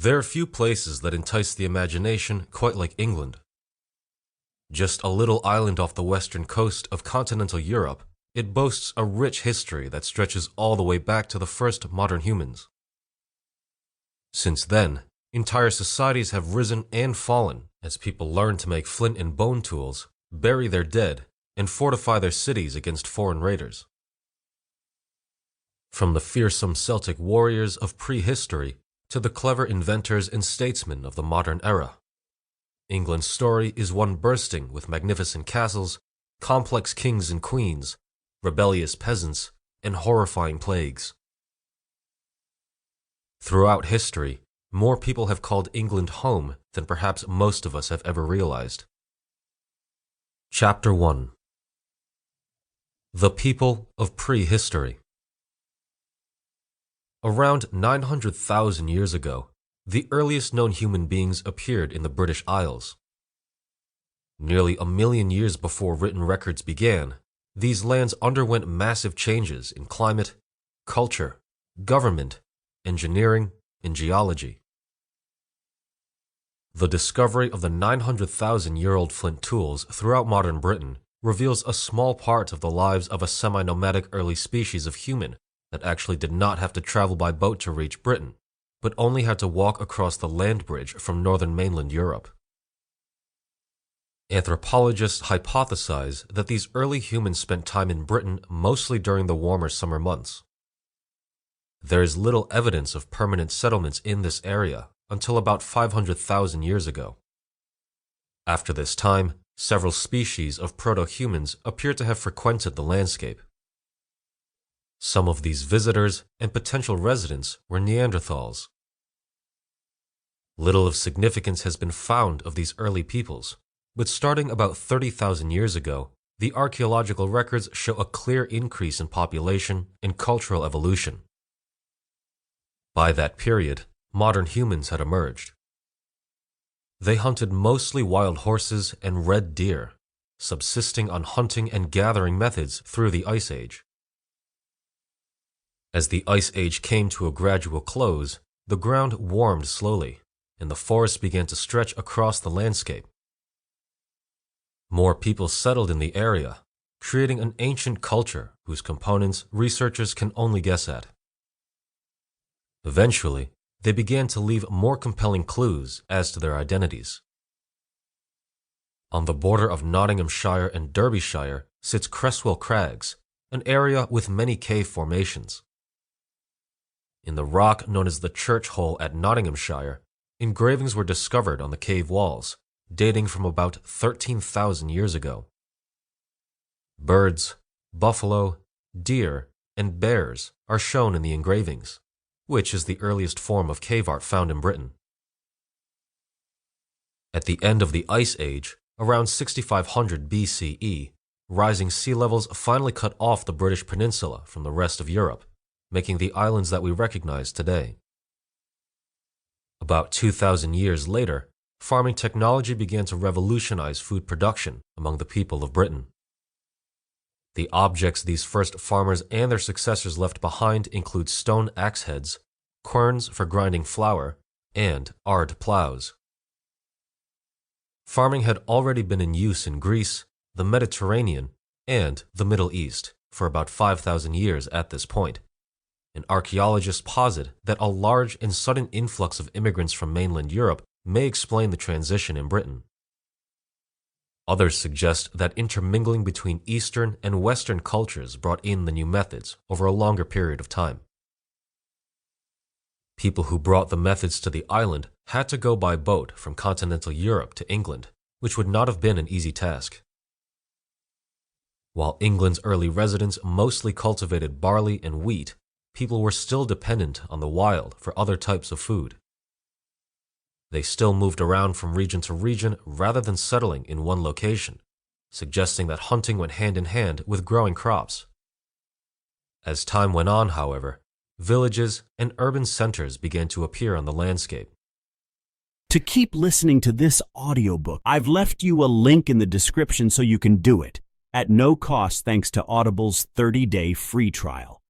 There are few places that entice the imagination quite like England. Just a little island off the western coast of continental Europe, it boasts a rich history that stretches all the way back to the first modern humans. Since then, entire societies have risen and fallen as people learn to make flint and bone tools, bury their dead, and fortify their cities against foreign raiders. From the fearsome Celtic warriors of prehistory to the clever inventors and statesmen of the modern era, England's story is one bursting with magnificent castles, complex kings and queens, rebellious peasants, and horrifying plagues. Throughout history, more people have called England home than perhaps most of us have ever realized. Chapter 1: The People of Prehistory. Around 900,000 years ago, the earliest known human beings appeared in the British Isles. Nearly a million years before written records began, these lands underwent massive changes in climate, culture, government, engineering, and geology. The discovery of the 900,000-year-old flint tools throughout modern Britain reveals a small part of the lives of a semi-nomadic early species of human that actually did not have to travel by boat to reach Britain, but only had to walk across the land bridge from northern mainland Europe. Anthropologists hypothesize that these early humans spent time in Britain mostly during the warmer summer months. There is little evidence of permanent settlements in this area until about 500,000 years ago. After this time, several species of proto-humans appear to have frequented the landscape. Some of these visitors and potential residents were Neanderthals. Little of significance has been found of these early peoples, but starting about 30,000 years ago, the archaeological records show a clear increase in population and cultural evolution. By that period, modern humans had emerged. They hunted mostly wild horses and red deer, subsisting on hunting and gathering methods through the Ice Age. As the Ice Age came to a gradual close, the ground warmed slowly, and the forests began to stretch across the landscape. More people settled in the area, creating an ancient culture whose components researchers can only guess at. Eventually, they began to leave more compelling clues as to their identities. On the border of Nottinghamshire and Derbyshire sits Cresswell Crags, an area with many cave formations. In the rock known as the Church Hole at Nottinghamshire, engravings were discovered on the cave walls, dating from about 13,000 years ago. Birds, buffalo, deer, and bears are shown in the engravings, which is the earliest form of cave art found in Britain. At the end of the Ice Age, around 6500 BCE, rising sea levels finally cut off the British Peninsula from the rest of Europe, making the islands that we recognize today. About 2,000 years later, farming technology began to revolutionize food production among the people of Britain. The objects these first farmers and their successors left behind include stone axe heads, querns for grinding flour, and ard plows. Farming had already been in use in Greece, the Mediterranean, and the Middle East for about 5,000 years at this point, and archaeologists posit that a large and sudden influx of immigrants from mainland Europe may explain the transition in Britain. Others suggest that intermingling between Eastern and Western cultures brought in the new methods over a longer period of time. People who brought the methods to the island had to go by boat from continental Europe to England, which would not have been an easy task. While England's early residents mostly cultivated barley and wheat, people were still dependent on the wild for other types of food. They still moved around from region to region rather than settling in one location, suggesting that hunting went hand in hand with growing crops. As time went on, however, villages and urban centers began to appear on the landscape. To keep listening to this audiobook, I've left you a link in the description so you can do it, at no cost thanks to Audible's 30-day free trial.